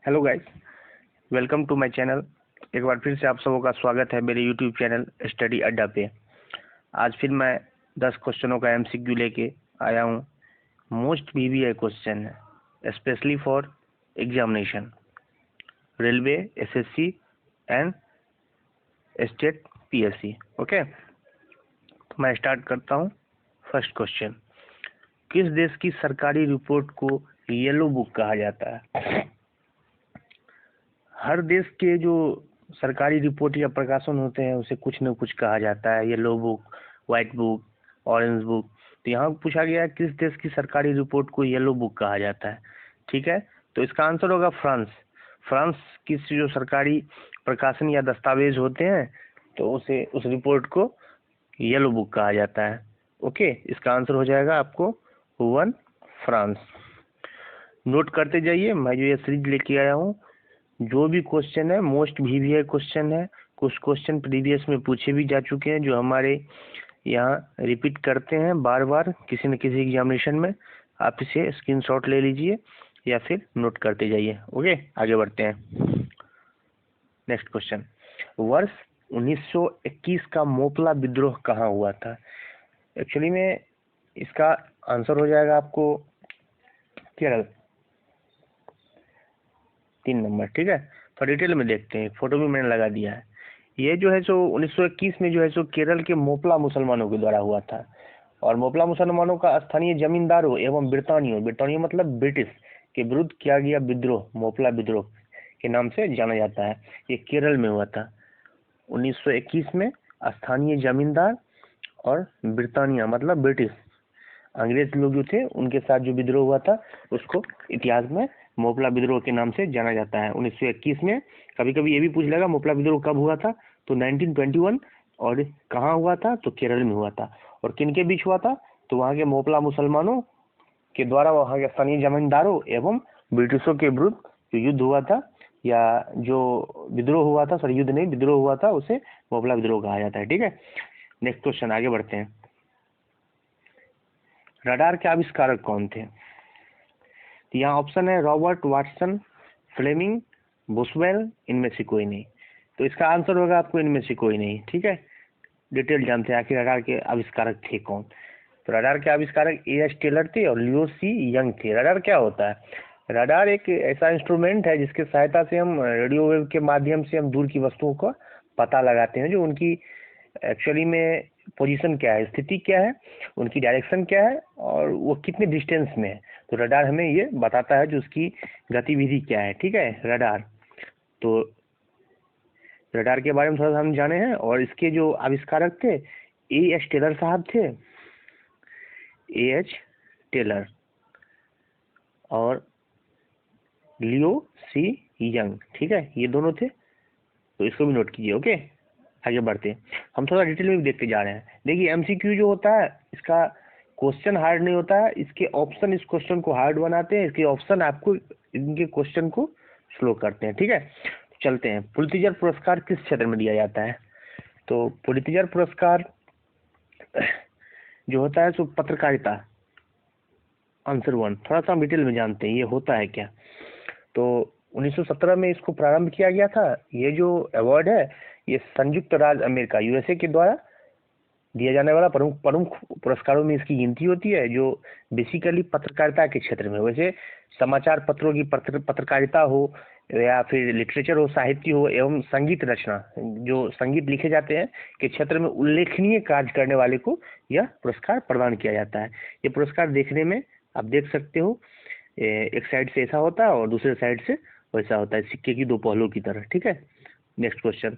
Hello guys, welcome to my channel. एक बार फिर से आप सबों का स्वागत है मेरे यूट्यूब चैनल स्टडी अड्डा पे। आज फिर मैं 10 क्वेश्चनों का एमसीक्यू लेके आया हूँ। मोस्ट वीवीआई क्वेश्चन है, specially for examination railway, SSC and state PSC. Okay, तो मैं स्टार्ट करता हूँ। फर्स्ट क्वेश्चन, किस देश की सरकारी रिपोर्ट को येलो बुक कहा जाता है? हर देश के जो सरकारी रिपोर्ट या प्रकाशन होते हैं उसे कुछ न कुछ कहा जाता है, yellow book, white book, orange book. तो यहाँ पूछा गया है किस देश की सरकारी रिपोर्ट को येलो बुक कहा जाता है। ठीक है, तो इसका आंसर होगा फ्रांस। फ्रांस की जो सरकारी प्रकाशन या दस्तावेज होते हैं तो उसे उस रिपोर्ट को येलो बुक कहा जाता है। ओके, इसका आंसर हो जाएगा आपको 1 फ्रांस। नोट करते जाइए, मैं जो ये सीरीज लेके आया हूँ, जो भी क्वेश्चन है मोस्ट वीवीआई क्वेश्चन है। कुछ क्वेश्चन प्रीवियस में पूछे भी जा चुके हैं जो हमारे यहाँ रिपीट करते हैं बार बार किसी न किसी एग्जामिनेशन में। आप इसे स्क्रीनशॉट ले लीजिए या फिर नोट करते जाइए। ओके, आगे बढ़ते हैं। नेक्स्ट क्वेश्चन, वर्ष 1921 का मोपला विद्रोह कहाँ हुआ था? एक्चुअली में इसका आंसर हो जाएगा आपको केरल, 3 नंबर। ठीक है, तो डिटेल में देखते हैं, फोटो भी मैंने लगा दिया है। ये जो है सो 1921 में जो है सो केरल के मोपला मुसलमानों के द्वारा हुआ था। और मोपला मुसलमानों का स्थानीय जमींदारों एवं ब्रितानियों मतलब ब्रिटिश के विरुद्ध किया गया विद्रोह मोपला विद्रोह के नाम से जाना जाता है। ये केरल में हुआ था 1921 में। स्थानीय जमींदार और ब्रितानिया मतलब ब्रिटिश, अंग्रेज लोग जो थे उनके साथ जो विद्रोह हुआ था उसको इतिहास में मोपला विद्रोह के नाम से जाना जाता है 1921 में। कभी कभी ये भी पूछ लेगा मोपला विद्रोह कब हुआ था, तो 1921। और कहाँ हुआ था, तो केरल में हुआ था। और किन के बीच हुआ था, तो वहाँ के मोपला मुसलमानों के द्वारा वहाँ के स्थानीय जमींदारों एवं ब्रिटिशों के विरुद्ध जो युद्ध हुआ था या जो विद्रोह हुआ था, सॉरी युद्ध नहीं विद्रोह हुआ था, उसे मोपला विद्रोह कहा जाता है। ठीक है, नेक्स्ट क्वेश्चन, आगे बढ़ते हैं। रडार के आविष्कारक कौन थे? यहाँ ऑप्शन है रॉबर्ट वाटसन, फ्लेमिंग, बुशवेल, इनमें से कोई नहीं। तो इसका आंसर होगा आपको इनमें से कोई नहीं। ठीक है, डिटेल जानते हैं आखिर रडार के आविष्कारक थे कौन। तो रडार के आविष्कारक ए.एच. टेलर थे और लियो सी यंग थे। रडार क्या होता है? रडार एक ऐसा इंस्ट्रूमेंट है जिसके सहायता से हम रेडियो वेव के माध्यम से हम दूर की वस्तुओं का पता लगाते हैं, जो उनकी एक्चुअली में पोजीशन क्या है, स्थिति क्या है, उनकी डायरेक्शन क्या है और वो कितने डिस्टेंस में है। तो रडार हमें ये बताता है जो उसकी गतिविधि क्या है। ठीक है, रडार। तो रडार के बारे में थोड़ा सा हम जाने हैं। और इसके जो आविष्कारक थे ए.एच. टेलर साहब थे, ए.एच. टेलर और लियो सी यंग। ठीक है, ये दोनों थे, तो इसको भी नोट कीजिए। ओके, आगे बढ़ते हैं। हम थोड़ा डिटेल में भी देखते जा रहे हैं। देखिए एमसीक्यू जो होता है इसका क्वेश्चन हार्ड नहीं होता है, इसके ऑप्शन इस क्वेश्चन को हार्ड बनाते हैं, इसके ऑप्शन आपको इनके क्वेश्चन को स्लो करते हैं। ठीक है, चलते हैं। पुलित्जर पुरस्कार किस क्षेत्र में दिया जाता है? तो पुलित्जर पुरस्कार जो होता है सो पत्रकारिता। आंसर 1। थोड़ा सा हम डिटेल में जानते हैं ये होता है क्या। तो 1917 में इसको प्रारंभ किया गया था। ये जो अवार्ड है ये संयुक्त राज्य अमेरिका यूएसए के द्वारा दिया जाने वाला प्रमुख प्रमुख पुरस्कारों में इसकी गिनती होती है, जो बेसिकली पत्रकारिता के क्षेत्र में, वैसे समाचार पत्रों की पत्रकारिता हो या फिर लिटरेचर हो, साहित्य हो एवं संगीत रचना, जो संगीत लिखे जाते हैं के क्षेत्र में उल्लेखनीय कार्य करने वाले को यह पुरस्कार प्रदान किया जाता है। ये पुरस्कार देखने में आप देख सकते हो, एक साइड से ऐसा होता है और दूसरे साइड से वैसा होता है, सिक्के की दो पहलुओं की तरह। ठीक है, नेक्स्ट क्वेश्चन।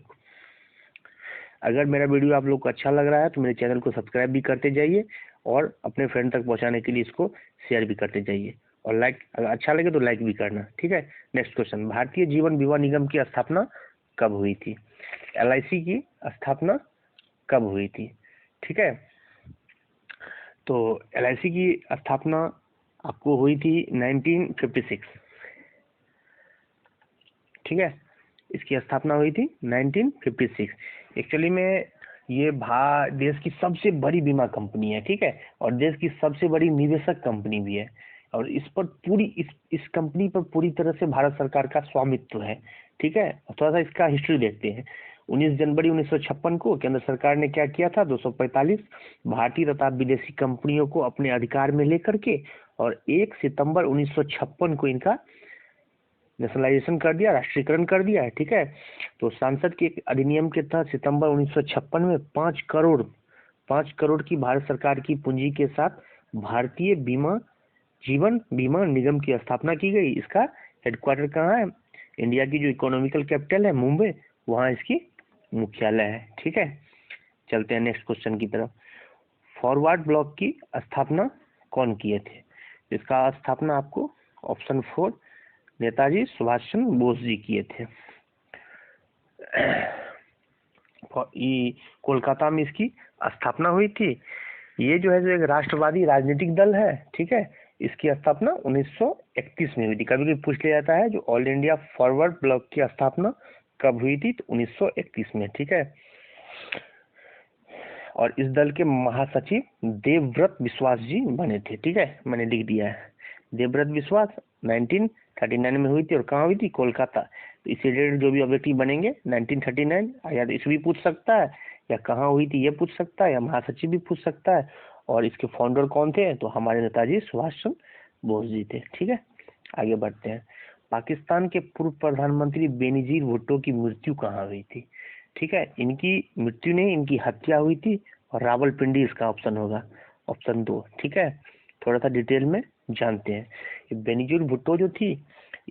अगर मेरा वीडियो आप लोग को अच्छा लग रहा है तो मेरे चैनल को सब्सक्राइब भी करते जाइए और अपने फ्रेंड तक पहुंचाने के लिए इसको शेयर भी करते जाइए, और लाइक, अगर अच्छा लगे तो लाइक भी करना। ठीक है, नेक्स्ट क्वेश्चन। भारतीय जीवन बीमा निगम की स्थापना कब हुई थी? एलआईसी की स्थापना कब हुई थी? ठीक है, तो एलआईसी की स्थापना आपको हुई थी 1956। ठीक है, इसकी स्थापना हुई थी 1956। एक्चुअली में ये देश की सबसे बड़ी बीमा कंपनी है। ठीक है, और देश की सबसे बड़ी निवेशक कंपनी भी है। और इस पर पूरी इस कंपनी पर पूरी तरह से भारत सरकार का स्वामित्व है। ठीक है, थोड़ा सा इसका हिस्ट्री देखते हैं। 19 जनवरी 1956 को केंद्र सरकार ने क्या किया था, 245 भारतीय तथा विदेशी कंपनियों को अपने अधिकार में लेकर के, और 1 सितंबर 1956 को इनका नेशनलाइजेशन कर दिया, राष्ट्रीयकरण कर दिया है। ठीक है, तो संसद के एक अधिनियम के तहत सितंबर 1956 में 5 करोड़ की भारत सरकार की पूंजी के साथ भारतीय जीवन बीमा निगम की स्थापना की गई। इसका हेडक्वार्टर कहाँ है, इंडिया की जो इकोनॉमिकल कैपिटल है मुंबई, वहाँ इसकी मुख्यालय है। ठीक है, चलते हैं नेक्स्ट क्वेश्चन की तरफ। फॉरवर्ड ब्लॉक की स्थापना कौन किए थे? इसका स्थापना आपको ऑप्शन 4 नेताजी सुभाष चंद्र बोस जी किए थे। कोलकाता में इसकी स्थापना हुई थी। ये जो है जो एक राष्ट्रवादी राजनीतिक दल है। ठीक है, इसकी स्थापना 1931 में हुई थी। कभी कभी पूछ लिया जाता है जो ऑल इंडिया फॉरवर्ड ब्लॉक की स्थापना कब हुई थी, तो 1931 में। ठीक है, और इस दल के महासचिव देवव्रत विश्वास जी बने थे। ठीक है, मैंने लिख दिया है, देवव्रत विश्वास 1939 में हुई थी, और कहाँ हुई थी, कोलकाता। तो इसी रिलेटेड जो भी ऑब्जेक्टिव बनेंगे 1939, या तो इसे भी पूछ सकता है, या कहाँ हुई थी ये पूछ सकता है, या महासचिव भी पूछ सकता है। और इसके फाउंडर कौन थे, तो हमारे नेताजी सुभाष चंद्र बोस जी थे। ठीक है, आगे बढ़ते हैं। पाकिस्तान के पूर्व प्रधानमंत्री बेनजीर भुट्टो की मृत्यु कहाँ हुई थी? ठीक है, इनकी मृत्यु नहीं, इनकी हत्या हुई थी, और रावलपिंडी इसका ऑप्शन होगा, ऑप्शन 2। ठीक है, थोड़ा सा डिटेल में जानते हैं। बेनजीर भुट्टो जो थी,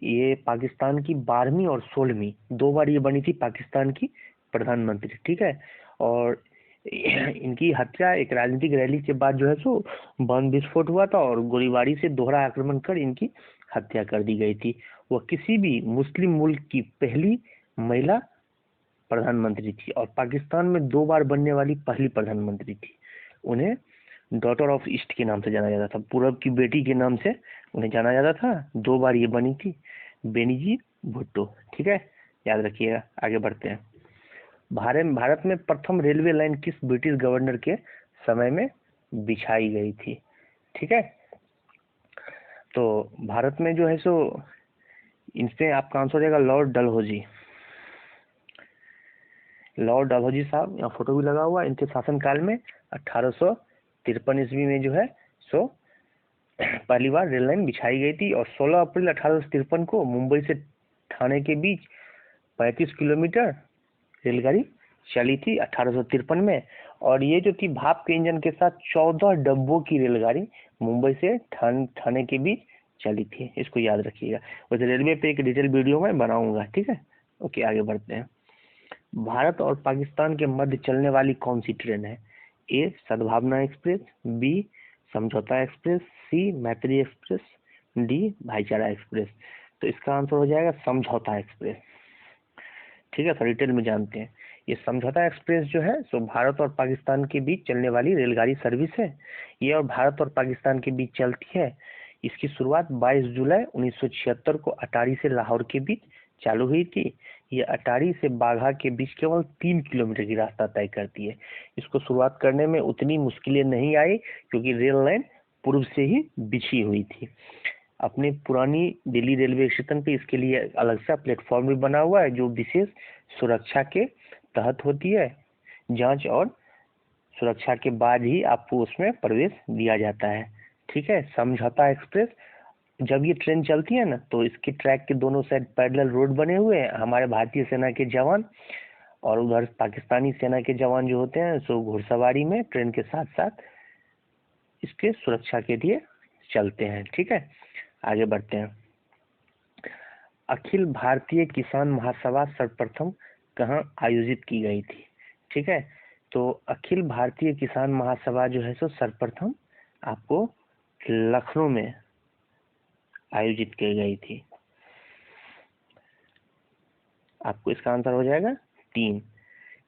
ये पाकिस्तान की 12वीं और 16वीं 2 बार ये बनी थी पाकिस्तान की प्रधानमंत्री। ठीक है, और इनकी हत्या एक राजनीतिक रैली के बाद जो है सो बम विस्फोट हुआ था, और गोलीबारी से दोहरा आक्रमण कर इनकी हत्या कर दी गई थी। वह किसी भी मुस्लिम मुल्क की पहली महिला प्रधानमंत्री थी, और पाकिस्तान में 2 बार बनने वाली पहली प्रधानमंत्री थी। उन्हें डॉटर ऑफ ईस्ट के नाम से जाना जाता था, पूरब की बेटी के नाम से उन्हें जाना जाता था। 2 बार ये बनी थी, बेनजीर भुट्टो। ठीक है, याद रखिएगा। आगे बढ़ते हैं। भारत में प्रथम रेलवे लाइन किस ब्रिटिश गवर्नर के समय में बिछाई गई थी? ठीक है, तो भारत में जो है सो इनसे आपका आंसर हो जाएगा लॉर्ड डलहौजी। लॉर्ड डलहौजी साहब, यहाँ फोटो भी लगा हुआ, इनके शासनकाल में 1853 ईस्वी में जो है सो पहली बार रेल लाइन बिछाई गई थी, और 16 अप्रैल 1853 को मुंबई से ठाणे के बीच 35 किलोमीटर रेलगाड़ी चली थी 1853 में। और ये जो थी भाप के इंजन के साथ 14 डब्बों की रेलगाड़ी मुंबई से ठाणे के बीच चली थी। इसको याद रखिएगा। वैसे रेलवे पे एक डिटेल वीडियो में बनाऊंगा। ठीक है, ओके, आगे बढ़ते हैं। भारत और पाकिस्तान के मध्य चलने वाली कौन सी ट्रेन है? ए सद्भावना एक्सप्रेस, बी समझौता एक्सप्रेस, सी मैत्री एक्सप्रेस, डी भाईचारा एक्सप्रेस। तो इसका आंसर हो जाएगा समझौता एक्सप्रेस। ठीक है, तो डिटेल में जानते हैं। ये समझौता एक्सप्रेस जो है सो भारत और पाकिस्तान के बीच चलने वाली रेलगाड़ी सर्विस है। ये और भारत और पाकिस्तान के बीच चलती है। इसकी शुरुआत 22 जुलाई 1976 को अटारी से लाहौर के बीच चालू हुई थी। ये अटारी से बाघा के बीच केवल 3 किलोमीटर की रास्ता तय करती है। इसको शुरुआत करने में उतनी मुश्किलें नहीं आई, क्योंकि रेल लाइन पूर्व से ही बिछी हुई थी। अपने पुरानी दिल्ली रेलवे स्टेशन पे इसके लिए अलग सा प्लेटफॉर्म भी बना हुआ है, जो विशेष सुरक्षा के तहत होती है। जांच और सुरक्षा के बाद ही आपको उसमें प्रवेश दिया जाता है। ठीक है, समझौता एक्सप्रेस जब ये ट्रेन चलती है ना, तो इसके ट्रैक के दोनों साइड पैरेलल रोड बने हुए हैं। हमारे भारतीय सेना के जवान और उधर पाकिस्तानी सेना के जवान जो होते हैं सो घुड़सवारी में ट्रेन के साथ साथ इसके सुरक्षा के लिए चलते हैं। ठीक है, आगे बढ़ते हैं। अखिल भारतीय किसान महासभा सर्वप्रथम कहाँ आयोजित की गई थी? ठीक है, तो अखिल भारतीय किसान महासभा जो है सो सर्वप्रथम आपको लखनऊ में आयोजित की गई थी। आपको इसका आंसर हो जाएगा 3।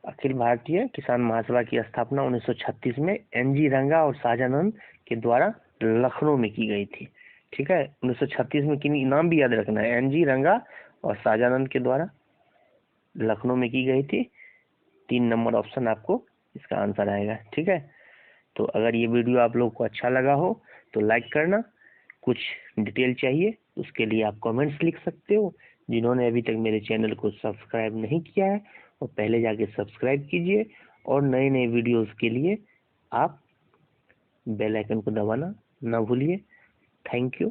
अखिल भारतीय किसान महासभा की स्थापना 1936 में NG रंगा और शाहजानंद के द्वारा लखनऊ में की गई थी। ठीक है, 1936 में किन नाम भी याद रखना है, NG रंगा और शाहजानंद के द्वारा लखनऊ में की गई थी। 3 नंबर ऑप्शन आपको इसका आंसर आएगा। ठीक है, तो अगर ये वीडियो आप लोग को अच्छा लगा हो तो लाइक करना, कुछ डिटेल चाहिए उसके लिए आप कमेंट्स लिख सकते हो। जिन्होंने अभी तक मेरे चैनल को सब्सक्राइब नहीं किया है वो पहले जाके सब्सक्राइब कीजिए, और नए नए वीडियोस के लिए आप बेल आइकन को दबाना ना भूलिए। Thank you.